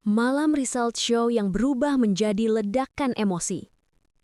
Malam result show yang berubah menjadi ledakan emosi.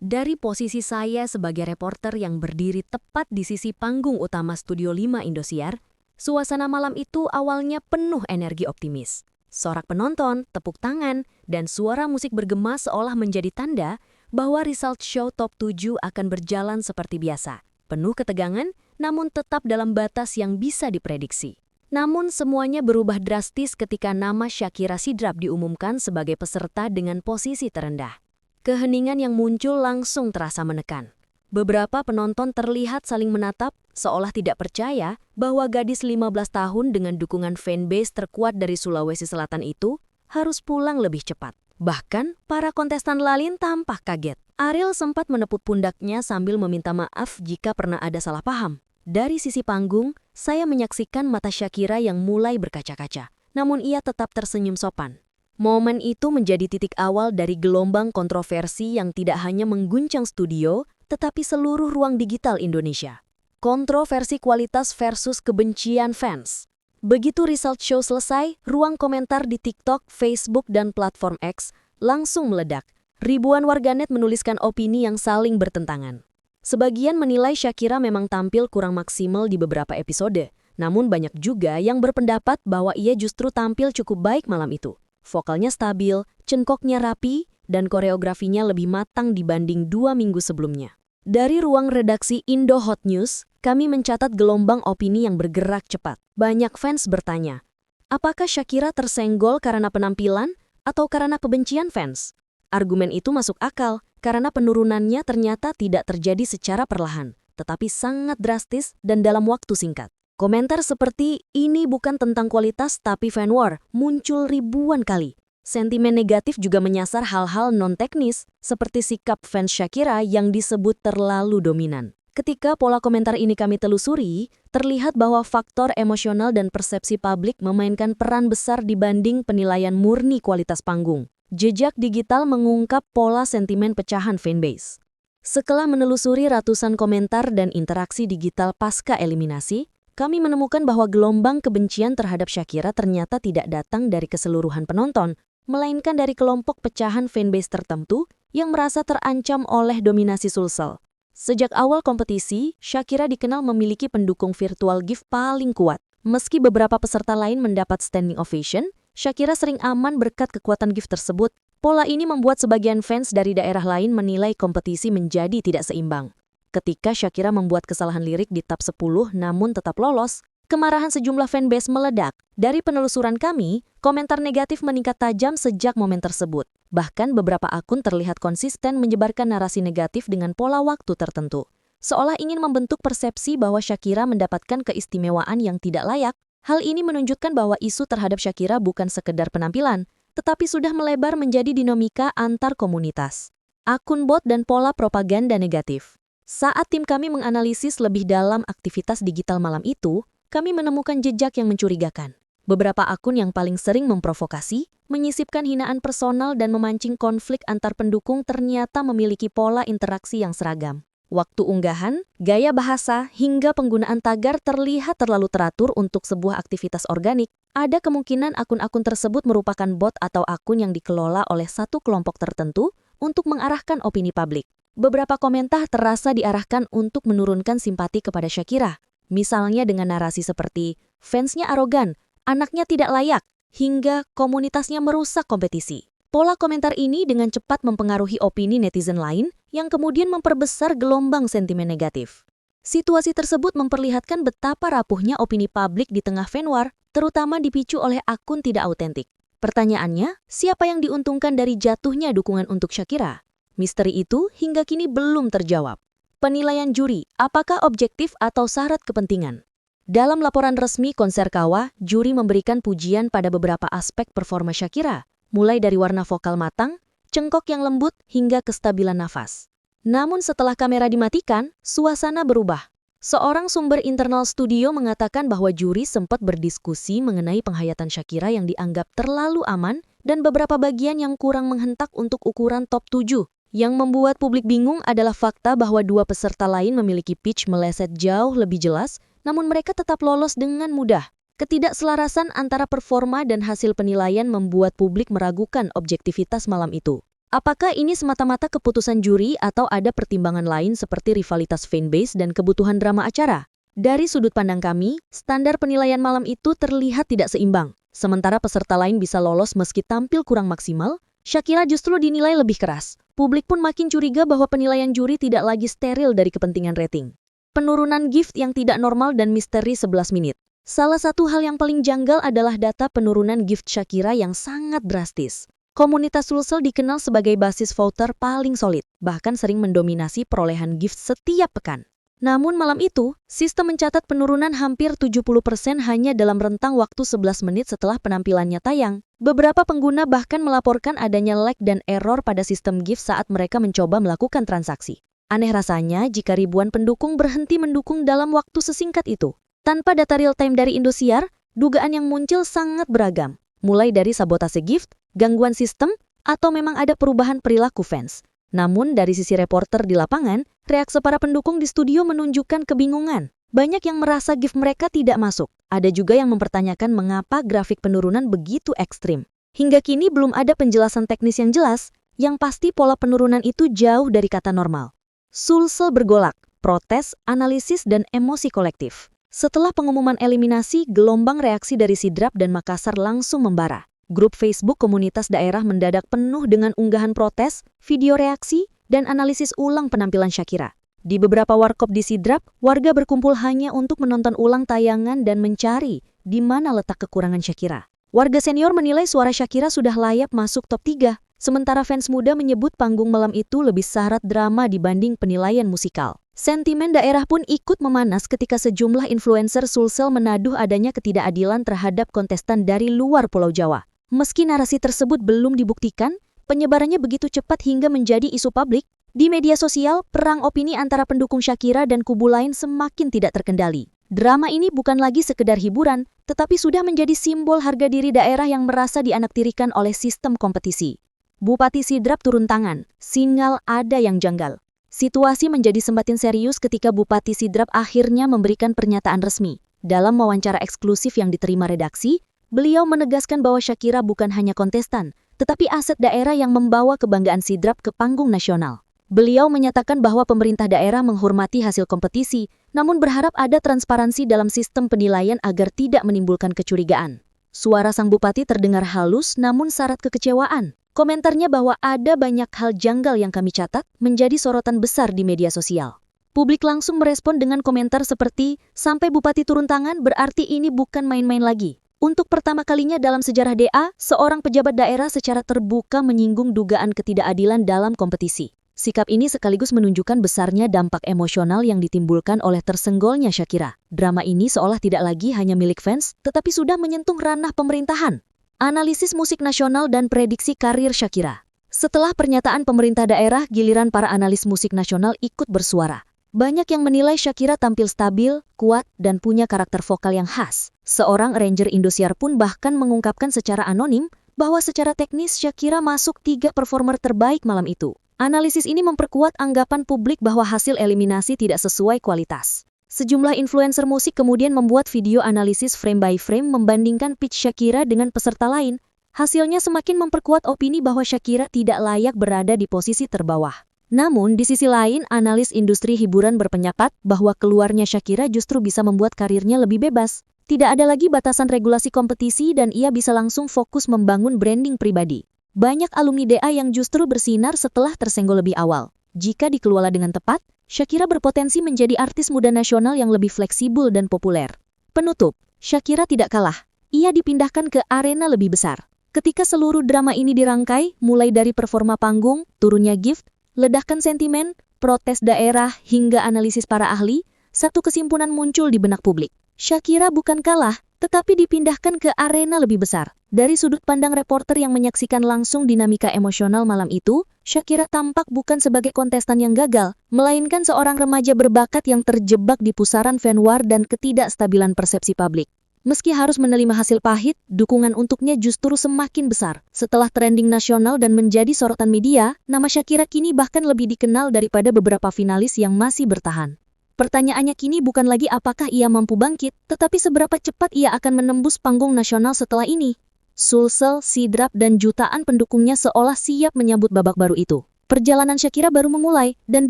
Dari posisi saya sebagai reporter yang berdiri tepat di sisi panggung utama Studio 5 Indosiar, suasana malam itu awalnya penuh energi optimis. Sorak penonton, tepuk tangan, dan suara musik bergema seolah menjadi tanda bahwa result show top 7 akan berjalan seperti biasa. Penuh ketegangan, namun tetap dalam batas yang bisa diprediksi. Namun semuanya berubah drastis ketika nama Shakira Sidrap diumumkan sebagai peserta dengan posisi terendah. Keheningan yang muncul langsung terasa menekan. Beberapa penonton terlihat saling menatap, seolah tidak percaya bahwa gadis 15 tahun dengan dukungan fanbase terkuat dari Sulawesi Selatan itu harus pulang lebih cepat. Bahkan, para kontestan lain tampak kaget. Ariel sempat menepuk pundaknya sambil meminta maaf jika pernah ada salah paham. Dari sisi panggung, saya menyaksikan mata Shakira yang mulai berkaca-kaca, namun ia tetap tersenyum sopan. Momen itu menjadi titik awal dari gelombang kontroversi yang tidak hanya mengguncang studio, tetapi seluruh ruang digital Indonesia. Kontroversi kualitas versus kebencian fans. Begitu result show selesai, ruang komentar di TikTok, Facebook, dan platform X langsung meledak. Ribuan warganet menuliskan opini yang saling bertentangan. Sebagian menilai Shakira memang tampil kurang maksimal di beberapa episode, namun banyak juga yang berpendapat bahwa ia justru tampil cukup baik malam itu. Vokalnya stabil, cengkoknya rapi, dan koreografinya lebih matang dibanding 2 minggu sebelumnya. Dari ruang redaksi Indo Hot News, kami mencatat gelombang opini yang bergerak cepat. Banyak fans bertanya, apakah Shakira tersenggol karena penampilan atau karena kebencian fans? Argumen itu masuk akal, karena penurunannya ternyata tidak terjadi secara perlahan, tetapi sangat drastis dan dalam waktu singkat. Komentar seperti, ini bukan tentang kualitas tapi fan war, muncul ribuan kali. Sentimen negatif juga menyasar hal-hal non-teknis, seperti sikap fans Shakira yang disebut terlalu dominan. Ketika pola komentar ini kami telusuri, terlihat bahwa faktor emosional dan persepsi publik memainkan peran besar dibanding penilaian murni kualitas panggung. Jejak digital mengungkap pola sentimen pecahan fanbase. Setelah menelusuri ratusan komentar dan interaksi digital pasca eliminasi, kami menemukan bahwa gelombang kebencian terhadap Shakira ternyata tidak datang dari keseluruhan penonton, melainkan dari kelompok pecahan fanbase tertentu yang merasa terancam oleh dominasi Sulsel. Sejak awal kompetisi, Shakira dikenal memiliki pendukung virtual gift paling kuat. Meski beberapa peserta lain mendapat standing ovation, Shakira sering aman berkat kekuatan gift tersebut. Pola ini membuat sebagian fans dari daerah lain menilai kompetisi menjadi tidak seimbang. Ketika Shakira membuat kesalahan lirik di top 10 namun tetap lolos, kemarahan sejumlah fanbase meledak. Dari penelusuran kami, komentar negatif meningkat tajam sejak momen tersebut. Bahkan beberapa akun terlihat konsisten menyebarkan narasi negatif dengan pola waktu tertentu. Seolah ingin membentuk persepsi bahwa Shakira mendapatkan keistimewaan yang tidak layak. Hal ini menunjukkan bahwa isu terhadap Shakira bukan sekedar penampilan, tetapi sudah melebar menjadi dinamika antar komunitas. Akun bot dan pola propaganda negatif. Saat tim kami menganalisis lebih dalam aktivitas digital malam itu, kami menemukan jejak yang mencurigakan. Beberapa akun yang paling sering memprovokasi, menyisipkan hinaan personal dan memancing konflik antar pendukung ternyata memiliki pola interaksi yang seragam. Waktu unggahan, gaya bahasa, hingga penggunaan tagar terlihat terlalu teratur untuk sebuah aktivitas organik. Ada kemungkinan akun-akun tersebut merupakan bot atau akun yang dikelola oleh satu kelompok tertentu untuk mengarahkan opini publik. Beberapa komentar terasa diarahkan untuk menurunkan simpati kepada Shakira. Misalnya dengan narasi seperti, fansnya arogan, anaknya tidak layak, hingga komunitasnya merusak kompetisi. Pola komentar ini dengan cepat mempengaruhi opini netizen lain yang kemudian memperbesar gelombang sentimen negatif. Situasi tersebut memperlihatkan betapa rapuhnya opini publik di tengah fan war, terutama dipicu oleh akun tidak autentik. Pertanyaannya, siapa yang diuntungkan dari jatuhnya dukungan untuk Shakira? Misteri itu hingga kini belum terjawab. Penilaian juri, apakah objektif atau syarat kepentingan? Dalam laporan resmi konser Kawa, juri memberikan pujian pada beberapa aspek performa Shakira, mulai dari warna vokal matang, cengkok yang lembut, hingga kestabilan nafas. Namun setelah kamera dimatikan, suasana berubah. Seorang sumber internal studio mengatakan bahwa juri sempat berdiskusi mengenai penghayatan Shakira yang dianggap terlalu aman dan beberapa bagian yang kurang menghentak untuk ukuran top 7. Yang membuat publik bingung adalah fakta bahwa dua peserta lain memiliki pitch meleset jauh lebih jelas, namun mereka tetap lolos dengan mudah. Ketidakselarasan antara performa dan hasil penilaian membuat publik meragukan objektivitas malam itu. Apakah ini semata-mata keputusan juri atau ada pertimbangan lain seperti rivalitas fanbase dan kebutuhan drama acara? Dari sudut pandang kami, standar penilaian malam itu terlihat tidak seimbang. Sementara peserta lain bisa lolos meski tampil kurang maksimal, Shakira justru dinilai lebih keras. Publik pun makin curiga bahwa penilaian juri tidak lagi steril dari kepentingan rating. Penurunan gift yang tidak normal dan misteri 11 menit. Salah satu hal yang paling janggal adalah data penurunan gift Shakira yang sangat drastis. Komunitas Sulsel dikenal sebagai basis voter paling solid, bahkan sering mendominasi perolehan gift setiap pekan. Namun malam itu, sistem mencatat penurunan hampir 70% hanya dalam rentang waktu 11 menit setelah penampilannya tayang. Beberapa pengguna bahkan melaporkan adanya lag dan error pada sistem gift saat mereka mencoba melakukan transaksi. Aneh rasanya jika ribuan pendukung berhenti mendukung dalam waktu sesingkat itu. Tanpa data real-time dari Indosiar, dugaan yang muncul sangat beragam. Mulai dari sabotase gift, gangguan sistem, atau memang ada perubahan perilaku fans. Namun dari sisi reporter di lapangan, reaksi para pendukung di studio menunjukkan kebingungan. Banyak yang merasa gift mereka tidak masuk. Ada juga yang mempertanyakan mengapa grafik penurunan begitu ekstrim. Hingga kini belum ada penjelasan teknis yang jelas, yang pasti pola penurunan itu jauh dari kata normal. Sulsel bergolak, protes, analisis, dan emosi kolektif. Setelah pengumuman eliminasi, gelombang reaksi dari Sidrap dan Makassar langsung membara. Grup Facebook komunitas daerah mendadak penuh dengan unggahan protes, video reaksi, dan analisis ulang penampilan Shakira. Di beberapa warkop di Sidrap, warga berkumpul hanya untuk menonton ulang tayangan dan mencari di mana letak kekurangan Shakira. Warga senior menilai suara Shakira sudah layak masuk top 3, sementara fans muda menyebut panggung malam itu lebih syarat drama dibanding penilaian musikal. Sentimen daerah pun ikut memanas ketika sejumlah influencer Sulsel menaduh adanya ketidakadilan terhadap kontestan dari luar Pulau Jawa. Meski narasi tersebut belum dibuktikan, penyebarannya begitu cepat hingga menjadi isu publik. Di media sosial, perang opini antara pendukung Shakira dan kubu lain semakin tidak terkendali. Drama ini bukan lagi sekedar hiburan, tetapi sudah menjadi simbol harga diri daerah yang merasa dianaktirikan oleh sistem kompetisi. Bupati Sidrap turun tangan, sinyal ada yang janggal. Situasi menjadi semakin serius ketika Bupati Sidrap akhirnya memberikan pernyataan resmi. Dalam wawancara eksklusif yang diterima redaksi, beliau menegaskan bahwa Shakira bukan hanya kontestan, tetapi aset daerah yang membawa kebanggaan Sidrap ke panggung nasional. Beliau menyatakan bahwa pemerintah daerah menghormati hasil kompetisi, namun berharap ada transparansi dalam sistem penilaian agar tidak menimbulkan kecurigaan. Suara sang bupati terdengar halus namun syarat kekecewaan. Komentarnya bahwa ada banyak hal janggal yang kami catat menjadi sorotan besar di media sosial. Publik langsung merespon dengan komentar seperti, sampai bupati turun tangan berarti ini bukan main-main lagi. Untuk pertama kalinya dalam sejarah DA, seorang pejabat daerah secara terbuka menyinggung dugaan ketidakadilan dalam kompetisi. Sikap ini sekaligus menunjukkan besarnya dampak emosional yang ditimbulkan oleh tersenggolnya Shakira. Drama ini seolah tidak lagi hanya milik fans, tetapi sudah menyentuh ranah pemerintahan. Analisis musik nasional dan prediksi karir Shakira. Setelah pernyataan pemerintah daerah, giliran para analis musik nasional ikut bersuara. Banyak yang menilai Shakira tampil stabil, kuat, dan punya karakter vokal yang khas. Seorang arranger Indosiar pun bahkan mengungkapkan secara anonim bahwa secara teknis Shakira masuk 3 performer terbaik malam itu. Analisis ini memperkuat anggapan publik bahwa hasil eliminasi tidak sesuai kualitas. Sejumlah influencer musik kemudian membuat video analisis frame by frame membandingkan pitch Shakira dengan peserta lain. Hasilnya semakin memperkuat opini bahwa Shakira tidak layak berada di posisi terbawah. Namun, di sisi lain, analis industri hiburan berpendapat bahwa keluarnya Shakira justru bisa membuat karirnya lebih bebas. Tidak ada lagi batasan regulasi kompetisi dan ia bisa langsung fokus membangun branding pribadi. Banyak alumni DA yang justru bersinar setelah tersenggol lebih awal. Jika dikelola dengan tepat, Shakira berpotensi menjadi artis muda nasional yang lebih fleksibel dan populer. Penutup, Shakira tidak kalah. Ia dipindahkan ke arena lebih besar. Ketika seluruh drama ini dirangkai, mulai dari performa panggung, turunnya gift, ledakan sentimen, protes daerah, hingga analisis para ahli, satu kesimpulan muncul di benak publik. Shakira bukan kalah, tetapi dipindahkan ke arena lebih besar. Dari sudut pandang reporter yang menyaksikan langsung dinamika emosional malam itu, Shakira tampak bukan sebagai kontestan yang gagal, melainkan seorang remaja berbakat yang terjebak di pusaran fan war dan ketidakstabilan persepsi publik. Meski harus menerima hasil pahit, dukungan untuknya justru semakin besar. Setelah trending nasional dan menjadi sorotan media, nama Shakira kini bahkan lebih dikenal daripada beberapa finalis yang masih bertahan. Pertanyaannya kini bukan lagi apakah ia mampu bangkit, tetapi seberapa cepat ia akan menembus panggung nasional setelah ini. Sulsel, Sidrap, dan jutaan pendukungnya seolah siap menyambut babak baru itu. Perjalanan Shakira baru memulai, dan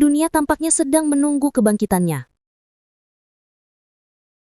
dunia tampaknya sedang menunggu kebangkitannya.